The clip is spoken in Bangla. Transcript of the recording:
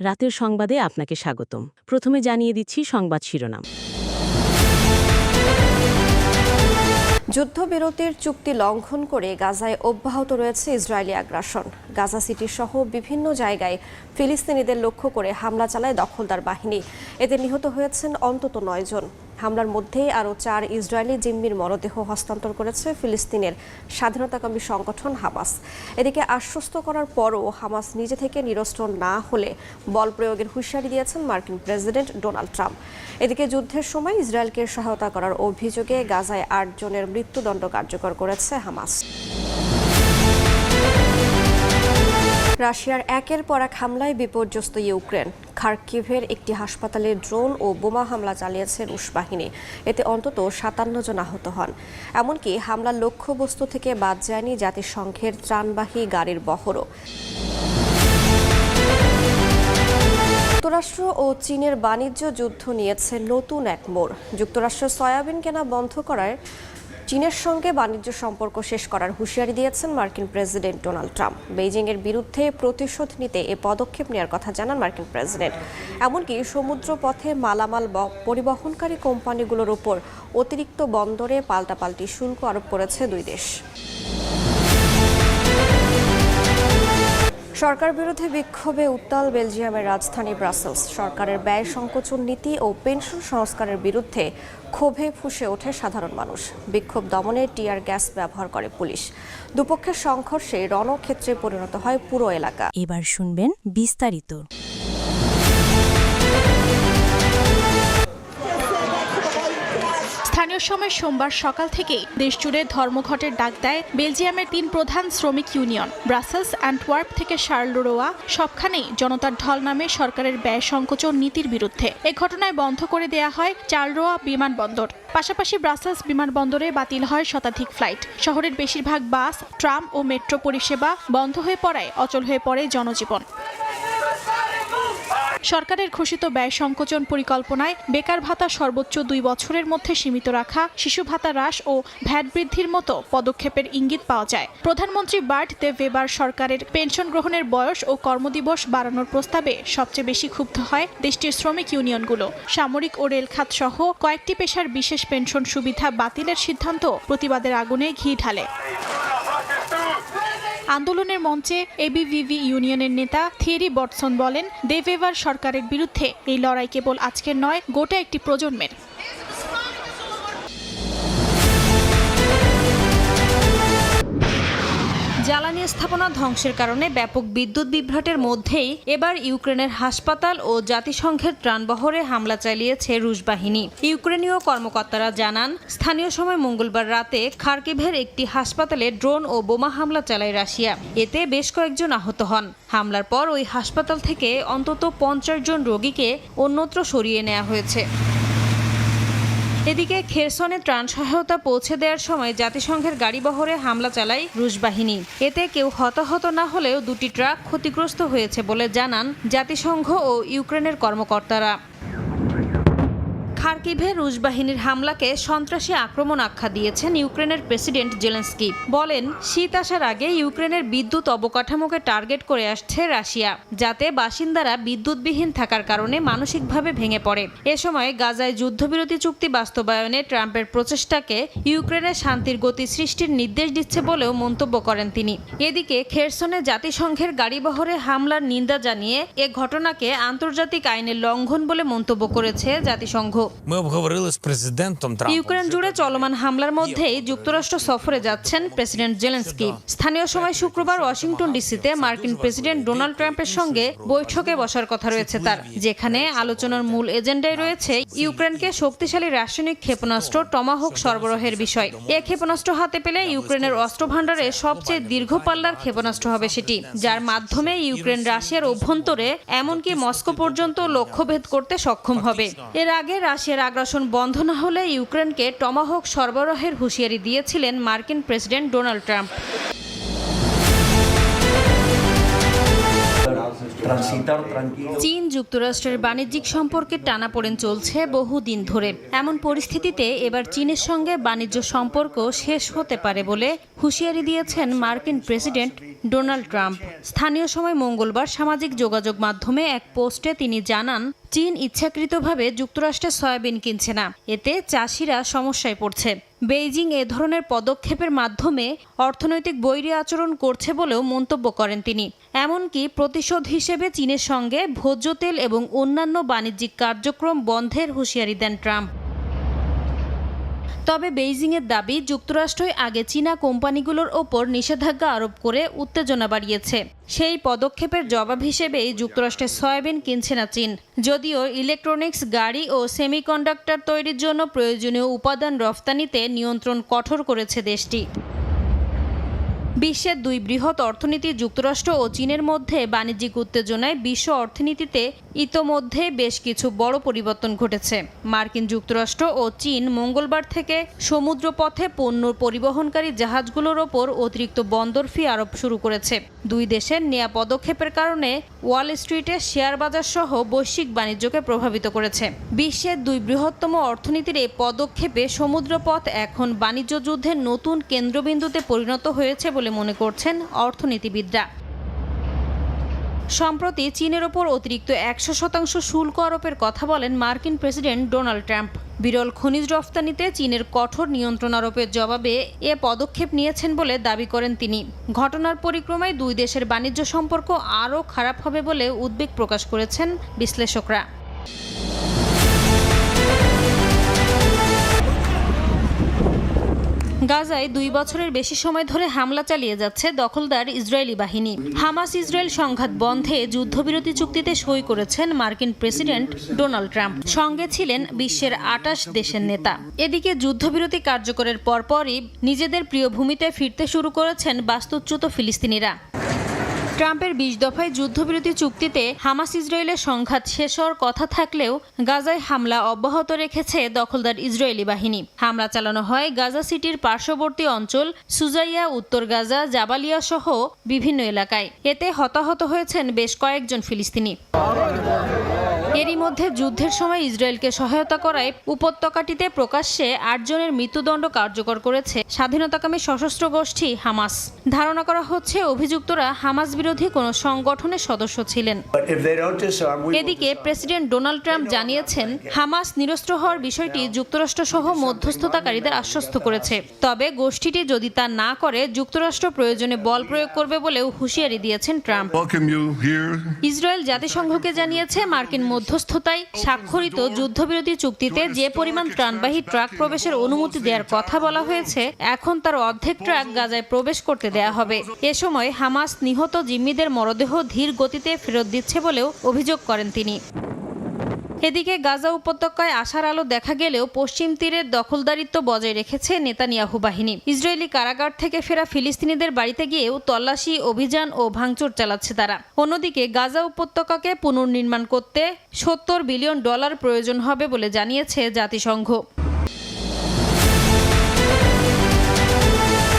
রাতের সংবাদে আপনাকে স্বাগতম। প্রথমে জানিয়ে দিচ্ছি সংবাদ শিরোনাম। যুদ্ধবিরতির চুক্তি লঙ্ঘন করে গাজায় অব্যাহত রয়েছে ইসরায়েলি আগ্রাসন। গাজা সিটি সহ বিভিন্ন জায়গায় ফিলিস্তিনিদের লক্ষ্য করে হামলা চালায় দখলদার বাহিনী। এতে নিহত হয়েছেন অন্তত 9 জন। হামলার মধ্যেই আরও 4 ইসরায়েলি জিম্মির মরদেহ হস্তান্তর করেছে ফিলিস্তিনের স্বাধীনতাকামী সংগঠন হামাস। এদিকে আশ্বস্ত করার পরও হামাস নিজে থেকে নিরস্ত্র না হলে বল প্রয়োগের হুঁশিয়ারি দিয়েছেন মার্কিন প্রেসিডেন্ট ডোনাল্ড ট্রাম্প। এদিকে যুদ্ধের সময় ইসরায়েলকে সহায়তা করার অভিযোগে গাজায় 8 জনের মৃত্যুদণ্ড কার্যকর করেছে হামাস। রাশিয়ার একের পর এক হামলায় বিপর্যস্ত ইউক্রেন। খার্কিভের একটি হাসপাতালে ড্রোন ও বোমা হামলা চালিয়েছে রুশ বাহিনী। এতে অন্তত 57 জন আহত হন। এমনকি হামলার লক্ষ্যবস্তু থেকে বাদ যায়নি জাতিসংঘের ত্রাণবাহী গাড়ির বহরও। যুক্তরাষ্ট্র ও চীনের বাণিজ্য যুদ্ধ নিয়েছে নতুন এক মোড়। যুক্তরাষ্ট্রের সয়াবিন কেনা বন্ধ করায় চীনের সঙ্গে বাণিজ্য সম্পর্ক শেষ করার হুঁশিয়ারি দিয়েছেন মার্কিন প্রেসিডেন্ট ডোনাল্ড ট্রাম্প। বেইজিংয়ের বিরুদ্ধে প্রতিশোধ নিতে এ পদক্ষেপ নেওয়ার কথা জানান মার্কিন প্রেসিডেন্ট। এমনকি সমুদ্রপথে মালামাল পরিবহনকারী কোম্পানিগুলোর ওপর অতিরিক্ত বন্দরে পাল্টাপাল্টি শুল্ক আরোপ করেছে দুই দেশ। সরকার বিরোধী বিক্ষোভে উত্তাল বেলজিয়ামের রাজধানী ব্রাসেলস। সরকারের ব্যয় সংকোচন নীতি ও পেনশন সংস্কারের বিরুদ্ধে ক্ষোভে ফুঁসে ওঠে সাধারণ মানুষ। বিক্ষোভ দমনে টিয়ার গ্যাস ব্যবহার করে পুলিশ। দুপক্ষের সংঘর্ষে রণক্ষেত্রে পরিণত হয় পুরো এলাকা। এবার শুনবেন বিস্তারিত। স্থানীয় সময় সোমবার সকাল থেকেই দেশজুড়ে ধর্মঘটের ডাক দেয় বেলজিয়ামের 3 প্রধান শ্রমিক ইউনিয়ন। ব্রাসেলস, অ্যান্টওয়ার্প থেকে শার্লরোয়া সবখানেই জনতার ঢল নামে সরকারের ব্যয় সংকোচন নীতির বিরুদ্ধে। এ ঘটনায় বন্ধ করে দেয়া হয় চার্লরোয়া বিমানবন্দর। পাশাপাশি ব্রাসেলস বিমানবন্দরে বাতিল হয় শতাধিক ফ্লাইট। শহরের বেশিরভাগ বাস, ট্রাম ও মেট্রো পরিষেবা বন্ধ হয়ে পড়ায় অচল হয়ে পড়ে জনজীবন। সরকারের ঘোষিত ব্যয় সংকোচন পরিকল্পনায় বেকার ভাতা সর্বোচ্চ 2 বছরের মধ্যে সীমিত রাখা, শিশু ভাতা হ্রাস ও ভ্যাট বৃদ্ধির মতো পদক্ষেপের ইঙ্গিত পাওয়া যায়। প্রধানমন্ত্রী বার্ট দে ভেবার সরকারের পেনশন গ্রহণের বয়স ও কর্মদিবস বাড়ানোর প্রস্তাবে সবচেয়ে বেশি ক্ষুব্ধ হয় দেশটির শ্রমিক ইউনিয়নগুলো। সামরিক ও রেল খাত সহ কয়েকটি পেশার বিশেষ পেনশন সুবিধা বাতিলের সিদ্ধান্ত প্রতিবাদের আগুনে ঘি ঢালে। আন্দোলনের মঞ্চে এবিভিভি ইউনিয়নের নেতা থিয়েরি বটসন বলেন, দে ভেভার সরকারের বিরুদ্ধে এই লড়াই কেবল আজকের নয়, গোটা একটি প্রজন্মের। জ্বালানি স্থাপনা ধ্বংসের কারণে ব্যাপক বিদ্যুৎ বিভ্রাটের মধ্যেই এবার ইউক্রেনের হাসপাতাল ও জাতিসংঘের ত্রাণবহরে হামলা চালিয়েছে রুশ বাহিনী। ইউক্রেনীয় কর্মকর্তারা জানান, স্থানীয় সময় মঙ্গলবার রাতে খার্কিভের একটি হাসপাতালে ড্রোন ও বোমা হামলা চালায় রাশিয়া। এতে বেশ কয়েকজন আহত হন। হামলার পর ওই হাসপাতাল থেকে অন্তত 50 জন রোগীকে অন্যত্র সরিয়ে নেওয়া হয়েছে। এদিকে খেরসনে ত্রাণ সহায়তা পৌঁছে দেওয়ার সময় জাতিসংঘের গাড়িবহরে হামলা চালায় রুশ বাহিনী। এতে কেউ হতাহত না হলেও 2টি ট্রাক ক্ষতিগ্রস্ত হয়েছে বলে জানান জাতিসংঘ ও ইউক্রেনের কর্মকর্তারা। খার্কিভে রুশ বাহিনীর হামলাকে সন্ত্রাসী আক্রমণ আখ্যা দিয়েছেন ইউক্রেনের প্রেসিডেন্ট জেলেনস্কি। বলেন, শীত আসার আগে ইউক্রেনের বিদ্যুৎ অবকাঠামোকে টার্গেট করে আসছে রাশিয়া, যাতে বাসিন্দারা বিদ্যুৎবিহীন থাকার কারণে মানসিকভাবে ভেঙে পড়ে। এ সময় গাজায় যুদ্ধবিরতি চুক্তি বাস্তবায়নে ট্রাম্পের প্রচেষ্টাকে ইউক্রেনের শান্তির গতি সৃষ্টির নির্দেশ দিচ্ছে বলেও মন্তব্য করেন তিনি। এদিকে খেরসনে জাতিসংঘের গাড়িবহরে হামলার নিন্দা জানিয়ে এ ঘটনাকে আন্তর্জাতিক আইনের লঙ্ঘন বলে মন্তব্য করেছে জাতিসংঘ। ইউক্রেন জুড়ে চলমান হামলার মধ্যেই যুক্তরাষ্ট্র সফরে যাচ্ছেন প্রেসিডেন্ট জেলেনস্কি। স্থানীয় সময় শুক্রবার ওয়াশিংটন ডিসিতে মার্কিন প্রেসিডেন্ট ডোনাল্ড ট্রাম্পের সঙ্গে বৈঠকে বসার কথা রয়েছে তার, যেখানে আলোচনার মূল এজেন্ডায় রয়েছে ইউক্রেনকে শক্তিশালী রাসায়নিক ক্ষেপণাস্ত্র টমাহক সরবরাহের বিষয়। এ ক্ষেপণাস্ত্র হাতে পেলে ইউক্রেনের অস্ত্র ভাণ্ডারে সবচেয়ে দীর্ঘ পাল্লার ক্ষেপণাস্ত্র হবে সেটি, যার মাধ্যমে ইউক্রেন রাশিয়ার অভ্যন্তরে এমনকি মস্কো পর্যন্ত লক্ষ্যভেদ করতে সক্ষম হবে। এর আগে রাশিয়ার আগ্রাসন বন্ধ না হলে ইউক্রেনকে টমাহক সরবরাহের হুঁশিয়ারি দিয়েছিলেন মার্কিন president Donald Trump. transitar tranquilo. চীন যুক্তরাষ্ট্রের বাণিজ্যিক সম্পর্কে টানাপোড়েন চলছে বহুদিন ধরে। এমন পরিস্থিতিতে এবার চীনের সঙ্গে বাণিজ্য সম্পর্ক শেষ হতে পারে বলে হুঁশিয়ারি দিয়েছেন মার্কিন প্রেসিডেন্ট ডোনাল্ড ট্রাম্প। স্থানীয় সময় মঙ্গলবার সামাজিক যোগাযোগ মাধ্যমে এক পোস্টে তিনি জানান, চীন ইচ্ছাকৃতভাবে যুক্তরাষ্ট্রের সয়াবিন কিনছে না, এতে চাষিরা সমস্যায় পড়ছে। বেইজিং এ ধরনের পদক্ষেপের মাধ্যমে অর্থনৈতিক বৈরী আচরণ করছে বলেও মন্তব্য করেন তিনি। এমনকি প্রতিশোধ হিসেবে চীনের সঙ্গে ভোজ্য তেল এবং অন্যান্য বাণিজ্যিক কার্যক্রম বন্ধের হুঁশিয়ারি দেন ট্রাম্প। তবে বেইজিংয়ের দাবি, যুক্তরাষ্ট্রই আগে চীনা কোম্পানিগুলোর ওপর নিষেধাজ্ঞা আরোপ করে উত্তেজনা বাড়িয়েছে। সেই পদক্ষেপের জবাব হিসেবেই যুক্তরাষ্ট্রের সয়াবিন কিনছে না চীন। যদিও ইলেকট্রনিক্স, গাড়ি ও সেমিকন্ডাক্টর তৈরির জন্য প্রয়োজনীয় উপাদান রফতানিতে নিয়ন্ত্রণ কঠোর করেছে দেশটি। বিশ্বের দুই বৃহৎ অর্থনীতি যুক্তরাষ্ট্র ও চীনের মধ্যে বাণিজ্যিক উত্তেজনায় বিশ্ব অর্থনীতিতে ইতোমধ্যে বেশ কিছু বড় পরিবর্তন ঘটেছে। মার্কিন যুক্তরাষ্ট্র ও চীন মঙ্গলবার থেকে সমুদ্রপথে পণ্য পরিবহনকারী জাহাজগুলোর ওপর অতিরিক্ত বন্দর ফি আরোপ শুরু করেছে। দুই দেশের নেয়া পদক্ষেপের কারণে ওয়াল স্ট্রিটে শেয়ার বাজার সহ বৈশ্বিক বাণিজ্যকে প্রভাবিত করেছে। বিশ্বের দুই বৃহত্তম অর্থনীতির এই পদক্ষেপে সমুদ্রপথ এখন বাণিজ্য যুদ্ধের নতুন কেন্দ্রবিন্দুতে পরিণত হয়েছে বলে মনে করছেন অর্থনীতিবিদরা। সম্প্রতি চীনের ওপর অতিরিক্ত 100% শুল্ক আরোপের কথা বলেন মার্কিন প্রেসিডেন্ট ডোনাল্ড ট্রাম্প। বিরল খনিজ রফতানিতে চীনের কঠোর নিয়ন্ত্রণ আরোপের জবাবে এ পদক্ষেপ নিয়েছেন বলে দাবি করেন তিনি। ঘটনার পরিক্রমায় দুই দেশের বাণিজ্য সম্পর্ক আরও খারাপ হবে বলে উদ্বেগ প্রকাশ করেছেন বিশ্লেষকরা। গাজায় 2 বছরের বেশি সময় ধরে হামলা চালিয়ে যাচ্ছে দখলদার ইসরায়েলি বাহিনী। হামাস ইসরায়েল সংঘাত বন্ধে যুদ্ধবিরতি চুক্তিতে সই করেছেন মার্কিন প্রেসিডেন্ট ডোনাল্ড ট্রাম্প। সঙ্গে ছিলেন বিশ্বের 28 দেশের নেতা। এদিকে যুদ্ধবিরতি কার্যকরের পরপরই নিজেদের প্রিয় ভূমিতে ফিরতে শুরু করেছেন বাস্তুচ্যুত ফিলিস্তিনিরা। ট্রাম্পের 20 দফায় যুদ্ধবিরতি চুক্তিতে হামাস ইসরায়েলের সংঘাত শেষ হওয়ার কথা থাকলেও গাজায় হামলা অব্যাহত রেখেছে দখলদার ইসরায়েলি বাহিনী। হামলা চালানো হয় গাজা সিটির পার্শ্ববর্তী অঞ্চল সুজাইয়া, উত্তর গাজা, জাবালিয়া সহ বিভিন্ন এলাকায়। এতে হতাহত হয়েছেন বেশ কয়েকজন ফিলিস্তিনি। এরই মধ্যে যুদ্ধের সময় ইসরায়েলকে সহায়তা করায় উপত্যকাটিতে প্রকাশ্যে 8 জনের মৃত্যুদণ্ড কার্যকর করেছে স্বাধীনতাকামী সশস্ত্র গোষ্ঠী হামাস। ধারণা করা হচ্ছে অভিযুক্তরা হামাস বিরোধী কোনো সংগঠনের সদস্য ছিলেন। এদিকে প্রেসিডেন্ট ডোনাল্ড ট্রাম্প জানিয়েছেন, হামাস নিরস্ত্র হওয়ার বিষয়টি যুক্তরাষ্ট্র সহ মধ্যস্থতাকারীদের আশ্বস্ত করেছে। তবে গোষ্ঠীটি যদি তা না করে যুক্তরাষ্ট্র প্রয়োজনে বল প্রয়োগ করবে বলেও হুঁশিয়ারি দিয়েছেন ট্রাম্প। ইসরায়েল জাতিসংঘকে জানিয়েছে, মার্কিন মধ্যস্থতায় স্বাক্ষরিত যুদ্ধবিরতি চুক্তিতে যে পরিমাণ ত্রাণবাহী ট্রাক প্রবেশের অনুমতি দেওয়ার কথা বলা হয়েছে, এখন তার অর্ধেক ট্রাক গাজায় প্রবেশ করতে দেয়া হবে। এ সময় হামাস নিহত জিম্মিদের মরদেহ ধীর গতিতে ফেরত দিচ্ছে বলেও অভিযোগ করেন তিনি। এদিকে গাজা উপত্যকায় আশার আলো দেখা গেলেও পশ্চিম তীরের দখলদারিত্ব বজায় রেখেছে নেতানিয়াহু বাহিনী। ইসরায়েলি কারাগার থেকে ফেরা ফিলিস্তিনিদের বাড়িতে গিয়েও তল্লাশি অভিযান ও ভাঙচুর চালাচ্ছে তারা। অন্যদিকে গাজা উপত্যকাকে পুনর্নির্মাণ করতে $70 বিলিয়ন প্রয়োজন হবে বলে জানিয়েছে জাতিসংঘ।